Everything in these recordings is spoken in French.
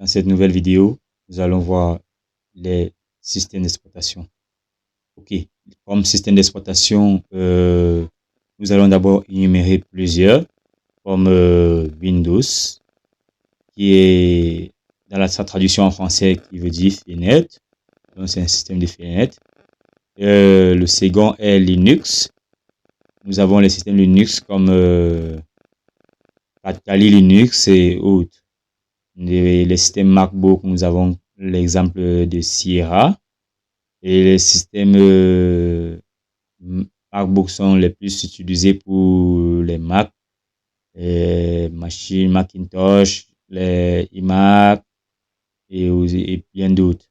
Dans cette nouvelle vidéo, nous allons voir les systèmes d'exploitation. Ok, comme système d'exploitation, nous allons d'abord énumérer plusieurs, comme Windows, qui est dans sa traduction en français qui veut dire fenêtre. Donc c'est un système de fenêtre. Le second est Linux. Nous avons les systèmes Linux comme Kali Linux et autres. Les systèmes MacBook, nous avons l'exemple de Sierra. Et les systèmes MacBook sont les plus utilisés pour les Mac, les machines Macintosh, les iMac et bien d'autres.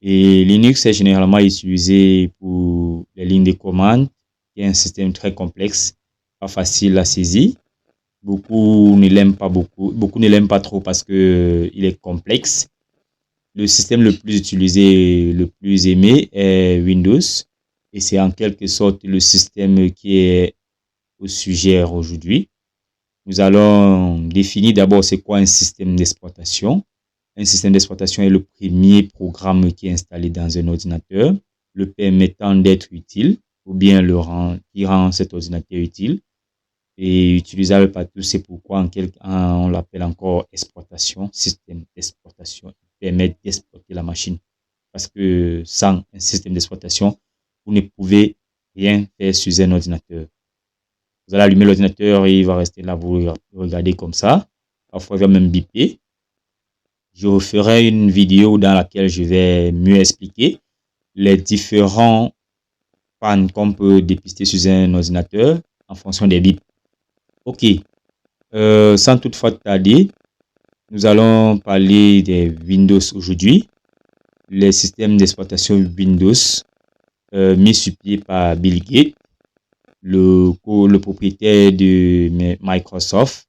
Et Linux est généralement utilisé pour les lignes de commande, qui est un système très complexe, pas facile à saisir. Beaucoup ne l'aiment pas trop parce que il est complexe. Le système le plus utilisé, le plus aimé est Windows. Et c'est en quelque sorte le système qui est au sujet aujourd'hui. Nous allons définir d'abord c'est quoi un système d'exploitation. Un système d'exploitation est le premier programme qui est installé dans un ordinateur, le permettant d'être utile ou bien qui rend cet ordinateur utile et utilisable par tous. C'est pourquoi on l'appelle encore exploitation, système d'exploitation. Il permet d'exploiter la machine. Parce que sans un système d'exploitation, vous ne pouvez rien faire sur un ordinateur. Vous allez allumer l'ordinateur et il va rester là, vous regardez comme ça. Parfois, il va même biper. Je referai une vidéo dans laquelle je vais mieux expliquer les différents pannes qu'on peut dépister sur un ordinateur en fonction des bips. Ok, sans toutefois tarder, nous allons parler des Windows aujourd'hui. Les systèmes d'exploitation Windows mis sur pied par Bill Gates, le propriétaire de Microsoft.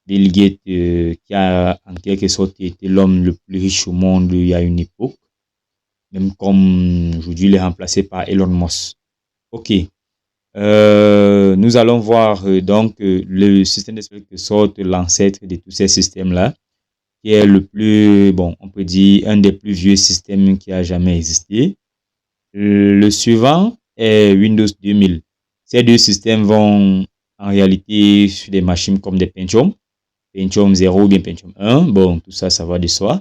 Bill Gates qui a en quelque sorte été l'homme le plus riche au monde il y a une époque, même comme aujourd'hui il est remplacé par Elon Musk. Ok, nous allons voir donc le système d'exploitation, l'ancêtre de tous ces systèmes-là, qui est le plus, bon, on peut dire, un des plus vieux systèmes qui a jamais existé. Le suivant est Windows 2000. Ces deux systèmes vont en réalité sur des machines comme des Pentium 0 ou bien Pentium 1. Bon, tout ça, ça va de soi.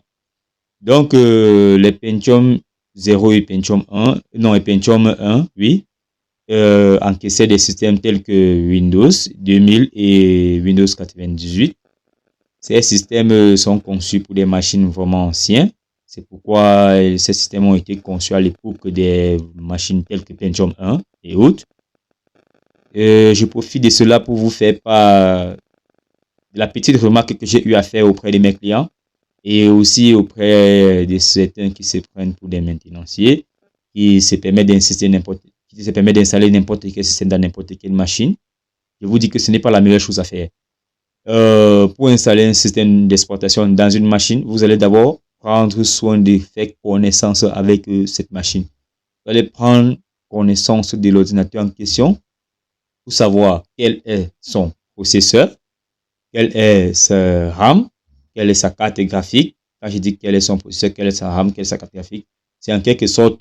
Donc, les Pentium 0 et Pentium 1, non, et Pentium 1, oui, encaissaient des systèmes tels que Windows 2000 et Windows 98. Ces systèmes sont conçus pour des machines vraiment anciennes. C'est pourquoi ces systèmes ont été conçus à l'époque des machines telles que Pentium 1 et autres. Je profite de cela pour vous faire part de la petite remarque que j'ai eu à faire auprès de mes clients et aussi auprès de certains qui se prennent pour des maintenanciers, qui se permettent d'installer n'importe quel système dans n'importe quelle machine. Je vous dis que ce n'est pas la meilleure chose à faire. Pour installer un système d'exploitation dans une machine, vous allez d'abord prendre soin de faire connaissance avec cette machine. Vous allez prendre connaissance de l'ordinateur en question pour savoir quel est son processeur, quel est sa RAM, quelle est sa carte graphique. Quand je dis quel est son processeur, quelle est sa RAM, quelle est sa carte graphique, c'est en quelque sorte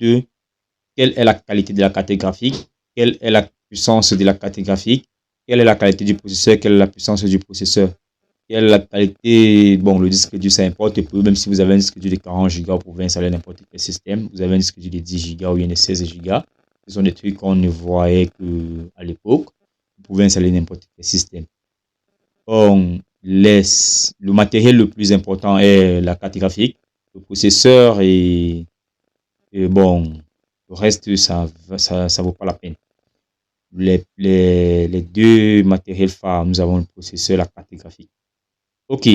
quelle est la qualité de la carte graphique, quelle est la puissance de la carte graphique, quelle est la qualité du processeur, quelle est la puissance du processeur, quelle est la qualité, bon, le disque dur, ça importe peu, même si vous avez un disque dur de 40 Go, vous pouvez installer n'importe quel système. Vous avez un disque dur de 10 Go ou bien de 16 Go, ce sont des trucs qu'on ne voyait qu'à l'époque. Vous pouvez installer n'importe quel système. Bon, le matériel le plus important est la carte graphique, le processeur et bon, le reste, ça vaut pas la peine. Les deux matériels phares, nous avons le processeur et la carte graphique. Ok,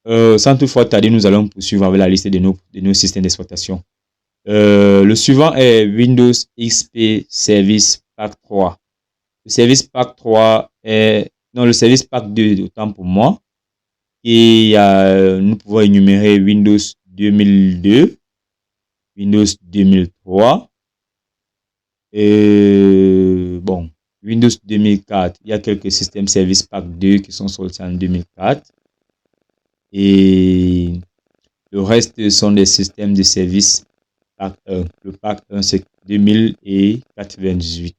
sans toutefois tarder, nous allons poursuivre avec la liste de nos systèmes d'exploitation. Le suivant est Windows XP Service Pack 3. Le Service Pack 3 est... Non, le Service Pack 2, autant pour moi. Et nous pouvons énumérer Windows 2002, Windows 2003, et bon, Windows 2004. Il y a quelques systèmes Service Pack 2 qui sont sortis en 2004. Et Le reste sont des systèmes de service pack 1. Le pack 1, c'est 2098.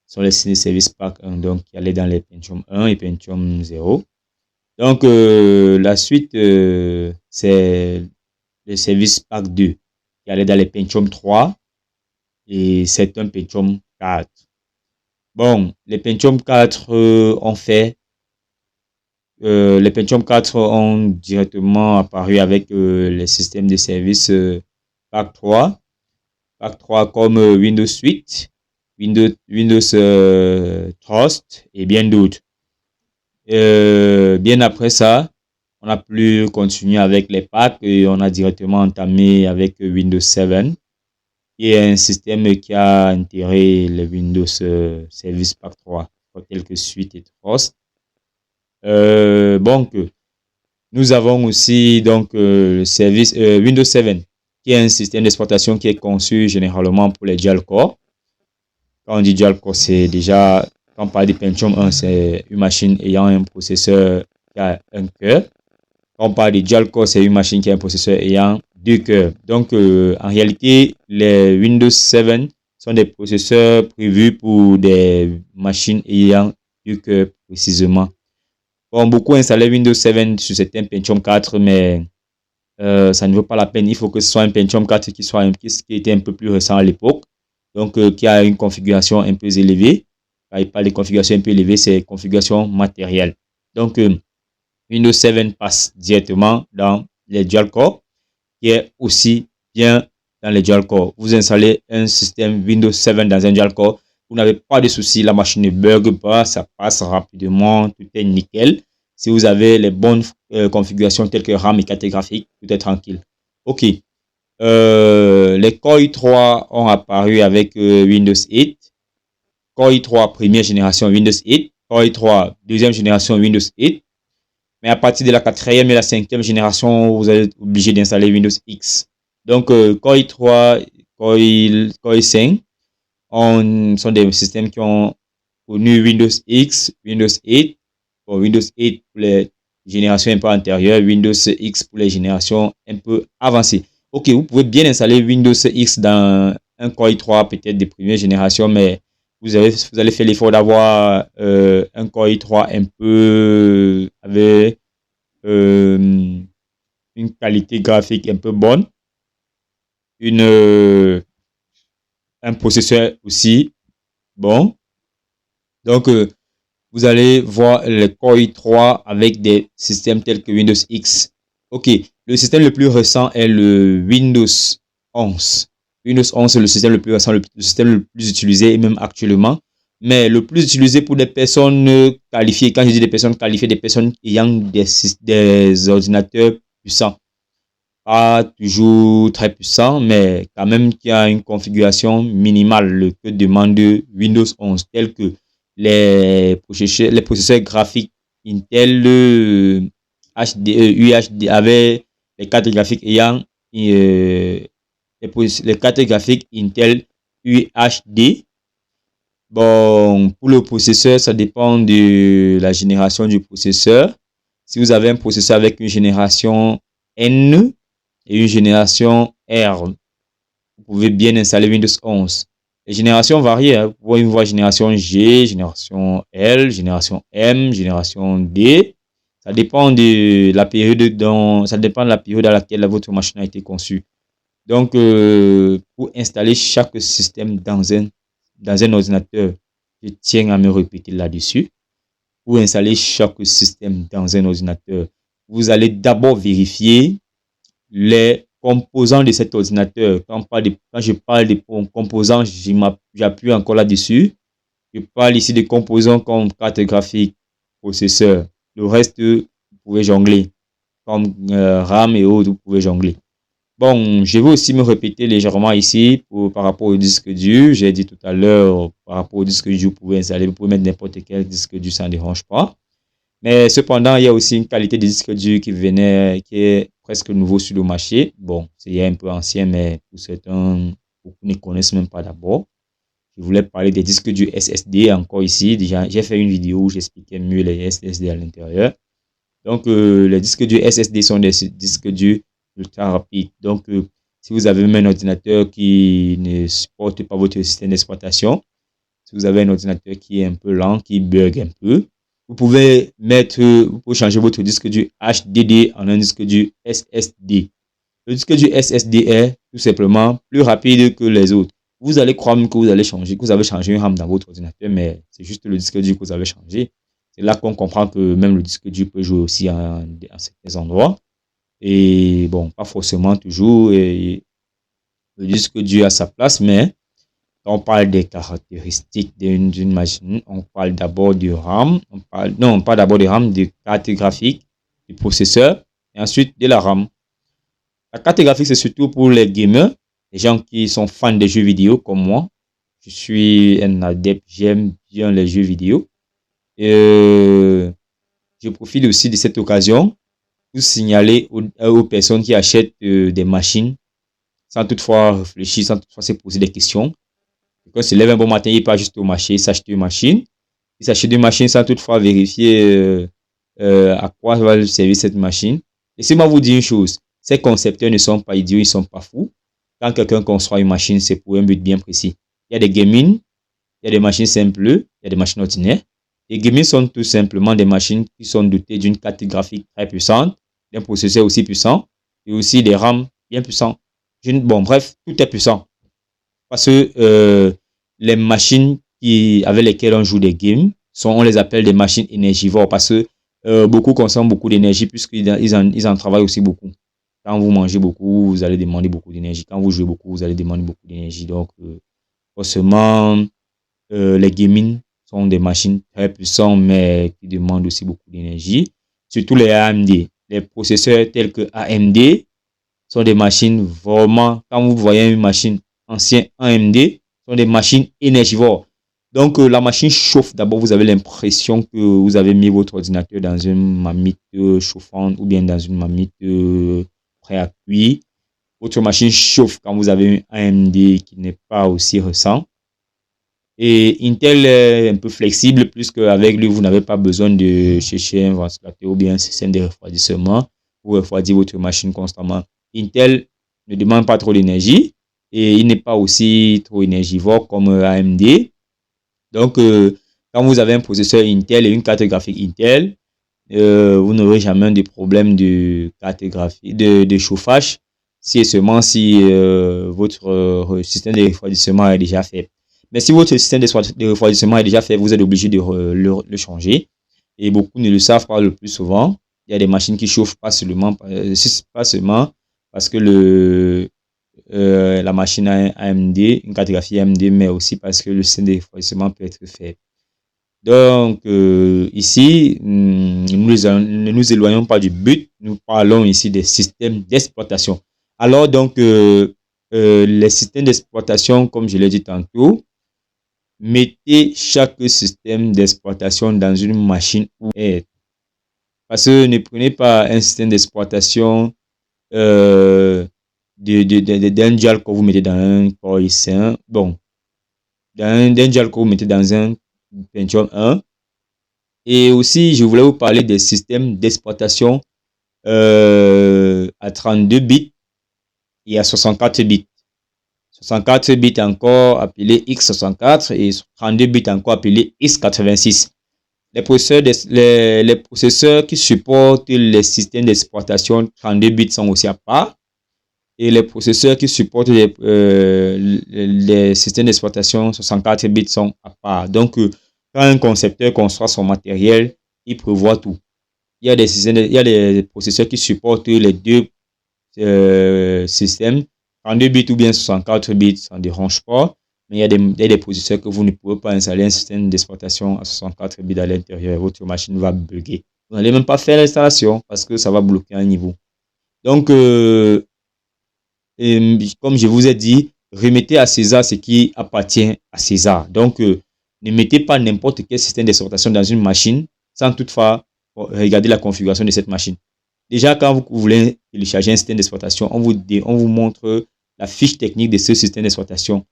Ce sont les services pack 1, donc qui allaient dans les Pentium 1 et Pentium 0. Donc, la suite, c'est le service pack 2 qui allait dans les Pentium 3 et c'est un Pentium 4. Bon, les Pentium 4 ont fait les Pentium 4 ont directement apparu avec les systèmes de service pack 3 comme Windows 8, Windows Trust et bien d'autres. Bien après ça, on a pu continuer avec les packs et on a directement entamé avec Windows 7, qui est un système qui a intégré les Windows Service Pack 3, tel que Suite et Trust. Donc, nous avons aussi donc le service Windows 7, qui est un système d'exploitation qui est conçu généralement pour les dual-core. Quand on dit dual-core, c'est déjà, quand on parle de Pentium 1, c'est une machine ayant un processeur qui a un cœur. Quand on parle de dual-core, c'est une machine qui a un processeur ayant deux cœurs. Donc, en réalité, les Windows 7 sont des processeurs prévus pour des machines ayant deux cœurs précisément. Bon, beaucoup installé Windows 7 sur certains Pentium 4, mais ça ne vaut pas la peine. Il faut que ce soit un Pentium 4 qui était un peu plus récent à l'époque, donc qui a une configuration un peu élevée. Quand il parle de configuration un peu élevée, c'est configuration matérielle. Donc, Windows 7 passe directement dans les dual-core, qui est aussi bien dans les dual-core. Vous installez un système Windows 7 dans un dual-core, vous n'avez pas de souci, la machine ne bug pas, ça passe rapidement, tout est nickel. Si vous avez les bonnes configurations telles que RAM et carte graphique, tout est tranquille. Ok. Les Core i3 ont apparu avec Windows 8. Core i3 première génération Windows 8. Core i3 deuxième génération Windows 8. Mais à partir de la quatrième et la cinquième génération, vous êtes obligé d'installer Windows X. Donc, Core i3, Core i5 sont des systèmes qui ont connu Windows X, Windows 8, bon, Windows 8 pour les générations un peu antérieures, Windows X pour les générations un peu avancées. Ok, vous pouvez bien installer Windows X dans un Core i3 peut-être de première génération, mais vous allez faire l'effort d'avoir un Core i3 un peu avec une qualité graphique un peu bonne, un processeur aussi bon. Donc, vous allez voir le Core i3 avec des systèmes tels que Windows X. Ok, le système le plus récent est le Windows 11. Windows 11 c'est le système le plus récent, le système le plus utilisé, même actuellement. Mais le plus utilisé pour des personnes qualifiées, quand je dis des personnes qualifiées, des personnes ayant des ordinateurs puissants. Pas toujours très puissants, mais quand même qui a une configuration minimale que demande Windows 11, tel que les processeurs graphiques Intel UHD avec les cartes graphiques ayant les cartes graphiques Intel UHD. Bon, pour le processeur, ça dépend de la génération du processeur. Si vous avez un processeur avec une génération N et une génération R, vous pouvez bien installer Windows 11. Les générations varient. Vous pouvez voir génération G, génération L, génération M, génération D. Ça dépend de la période dans laquelle votre machine a été conçue. Donc, pour installer chaque système dans un ordinateur, je tiens à me répéter là-dessus. Pour installer chaque système dans un ordinateur, vous allez d'abord vérifier les composants de cet ordinateur. Quand je parle de composants, j'appuie encore là-dessus. Je parle ici de composants comme carte graphique, processeur. Le reste, vous pouvez jongler. Comme RAM et autres, vous pouvez jongler. Bon, je vais aussi me répéter légèrement ici par rapport au disque dur. J'ai dit tout à l'heure, par rapport au disque dur, vous pouvez mettre n'importe quel disque dur, ça ne dérange pas. Mais cependant, il y a aussi une qualité de disque dur qui est presque nouveau sur le marché. Bon, c'est un peu ancien, mais pour certains, beaucoup ne connaissent même pas d'abord. Je voulais parler des disques durs SSD encore ici. Déjà, j'ai fait une vidéo où j'expliquais mieux les SSD à l'intérieur. Donc, les disques durs SSD sont des disques durs ultra rapide. Donc, si vous avez même un ordinateur qui ne supporte pas votre système d'exploitation, si vous avez un ordinateur qui est un peu lent, qui bug un peu, vous pouvez changer votre disque dur HDD en un disque dur SSD. Le disque dur SSD est tout simplement plus rapide que les autres. Vous allez croire que vous allez changer, que vous avez changé une RAM dans votre ordinateur, mais c'est juste le disque dur que vous avez changé. C'est là qu'on comprend que même le disque dur peut jouer aussi à certains endroits. Et bon, pas forcément toujours le disque dur à sa place, mais quand on parle des caractéristiques d'une machine, on parle d'abord du RAM, on parle d'abord de RAM, de carte graphique, du processeur, et ensuite de la RAM. La carte graphique, c'est surtout pour les gamers, les gens qui sont fans des jeux vidéo comme moi. Je suis un adepte, j'aime bien les jeux vidéo. Je profite aussi de cette occasion pour signaler aux personnes qui achètent des machines sans toutefois réfléchir, sans toutefois se poser des questions. Quand il se lève un bon matin, il part juste au marché, il s'achète une machine. Il s'achète une machine sans toutefois vérifier à quoi va servir cette machine. Laissez-moi vous dire une chose. Ces concepteurs ne sont pas idiots, ils ne sont pas fous. Quand quelqu'un conçoit une machine, c'est pour un but bien précis. Il y a des gaming, il y a des machines simples, il y a des machines ordinaires. Les gaming sont tout simplement des machines qui sont dotées d'une carte graphique très puissante, d'un processeur aussi puissant, et aussi des RAM bien puissants. Bon, bref, tout est puissant. Parce que les machines avec lesquelles on joue des games, on les appelle des machines énergivores parce que beaucoup consomment beaucoup d'énergie puisqu'ils en travaillent aussi beaucoup. Quand vous mangez beaucoup, vous allez demander beaucoup d'énergie. Quand vous jouez beaucoup, vous allez demander beaucoup d'énergie. Donc, forcément, les gaming sont des machines très puissantes, mais qui demandent aussi beaucoup d'énergie. Surtout les AMD. Les processeurs tels que AMD sont des machines vraiment, quand vous voyez une machine ancienne AMD, sont des machines énergivores. Donc, la machine chauffe. D'abord, vous avez l'impression que vous avez mis votre ordinateur dans une marmite chauffante ou bien dans une marmite prêt à cuire. Votre machine chauffe quand vous avez une AMD qui n'est pas aussi récent. Et Intel est un peu flexible puisque avec lui, vous n'avez pas besoin de chercher un ventilateur ou bien un système de refroidissement pour refroidir votre machine constamment. Intel ne demande pas trop d'énergie et il n'est pas aussi trop énergivore comme AMD. Donc, quand vous avez un processeur Intel et une carte graphique Intel, vous n'aurez jamais de problème de carte graphique, de chauffage, si et seulement si votre système de refroidissement est déjà fait. Mais si votre système de refroidissement est déjà fait, vous êtes obligé de le changer. Et beaucoup ne le savent pas le plus souvent. Il y a des machines qui chauffent pas seulement parce que la machine a un AMD, une carte graphique AMD, mais aussi parce que le système de refroidissement peut être faible. Donc, ici, ne nous éloignons pas du but. Nous parlons ici des systèmes d'exploitation. Alors, donc, les systèmes d'exploitation, comme je l'ai dit tantôt, mettez chaque système d'exploitation dans une machine où est. Parce que ne prenez pas un système d'exploitation d'un dial que vous mettez dans un Core i5. Bon, d'un dial que vous mettez dans un Pentium 1. Et aussi, je voulais vous parler des systèmes d'exploitation à 32 bits et à 64 bits. 64 bits encore appelé x64 et 32 bits encore appelé x86. Les processeurs qui supportent les systèmes d'exploitation 32 bits sont aussi à part. Et les processeurs qui supportent les systèmes d'exploitation 64 bits sont à part. Donc, quand un concepteur conçoit son matériel, il prévoit tout. Il y a des processeurs qui supportent les deux systèmes, 32 bits ou bien 64 bits, ça ne dérange pas. Mais il y a des processeurs que vous ne pouvez pas installer un système d'exploitation à 64 bits à l'intérieur. Votre machine va bugger. Vous n'allez même pas faire l'installation parce que ça va bloquer un niveau. Donc, comme je vous ai dit, remettez à César ce qui appartient à César. Donc, ne mettez pas n'importe quel système d'exploitation dans une machine sans toutefois regarder la configuration de cette machine. Déjà, quand vous voulez télécharger un système d'exploitation, on vous montre la fiche technique de ce système d'exploitation.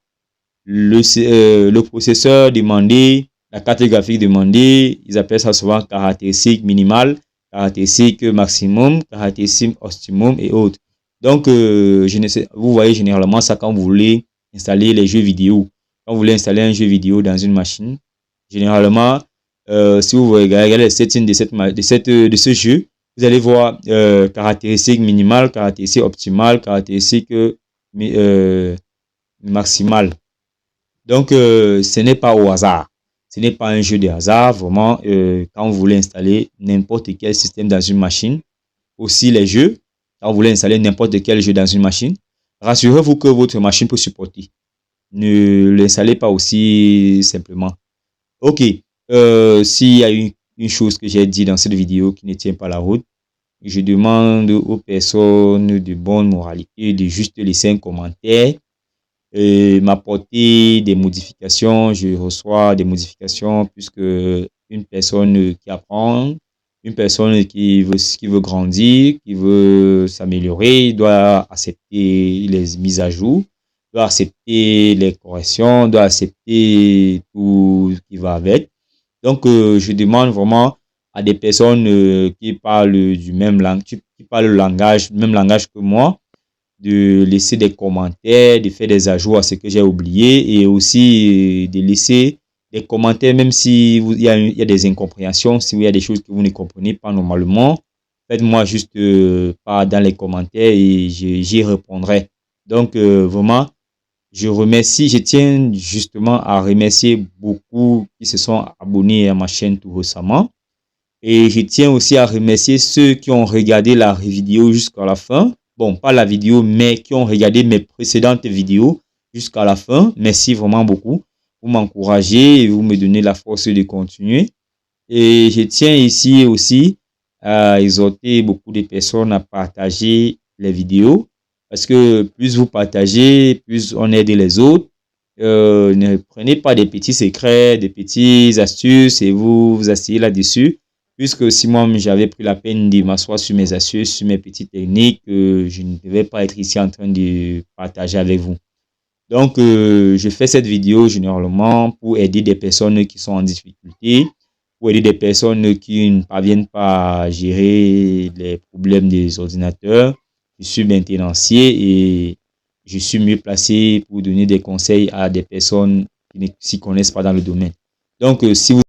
Le processeur demandé, la carte graphique demandée, ils appellent ça souvent caractéristique minimale, caractéristique maximum, caractéristique optimum et autres. Donc, vous voyez généralement ça quand vous voulez installer les jeux vidéo. Quand vous voulez installer un jeu vidéo dans une machine, généralement, si vous regardez les settings de ce jeu, vous allez voir caractéristiques minimales, caractéristiques optimales, caractéristiques maximales. Donc, ce n'est pas au hasard. Ce n'est pas un jeu de hasard. Vraiment, quand vous voulez installer n'importe quel système dans une machine, aussi les jeux, quand vous voulez installer n'importe quel jeu dans une machine, rassurez-vous que votre machine peut supporter. Ne l'installez pas aussi simplement. Ok, s'il y a une chose que j'ai dit dans cette vidéo qui ne tient pas la route, je demande aux personnes de bonne moralité de juste laisser un commentaire, m'apporter des modifications. Je reçois des modifications puisque une personne qui apprend, une personne qui veut grandir, qui veut s'améliorer, doit accepter les mises à jour, doit accepter les corrections, doit accepter tout ce qui va avec. Donc, je demande vraiment à des personnes qui parlent du même langage, qui parlent le même langage que moi, de laisser des commentaires, de faire des ajouts à ce que j'ai oublié et aussi de laisser des commentaires, même si il y a des incompréhensions, si il y a des choses que vous ne comprenez pas normalement, faites-moi juste part dans les commentaires et j'y répondrai. Donc, vraiment, je tiens justement à remercier beaucoup qui se sont abonnés à ma chaîne tout récemment. Et je tiens aussi à remercier ceux qui ont regardé la vidéo jusqu'à la fin. Bon, pas la vidéo, mais qui ont regardé mes précédentes vidéos jusqu'à la fin. Merci vraiment beaucoup. Vous m'encouragez et vous me donnez la force de continuer. Et je tiens ici aussi à exhorter beaucoup de personnes à partager les vidéos. Parce que plus vous partagez, plus on aide les autres. Ne prenez pas des petits secrets, des petites astuces et vous asseyez là-dessus. Puisque si moi j'avais pris la peine de m'asseoir sur mes astuces, sur mes petites techniques, je ne devais pas être ici en train de partager avec vous. Donc, je fais cette vidéo généralement pour aider des personnes qui sont en difficulté, pour aider des personnes qui ne parviennent pas à gérer les problèmes des ordinateurs. Je suis maintenancier et je suis mieux placé pour donner des conseils à des personnes qui ne s'y connaissent pas dans le domaine. Donc, si vous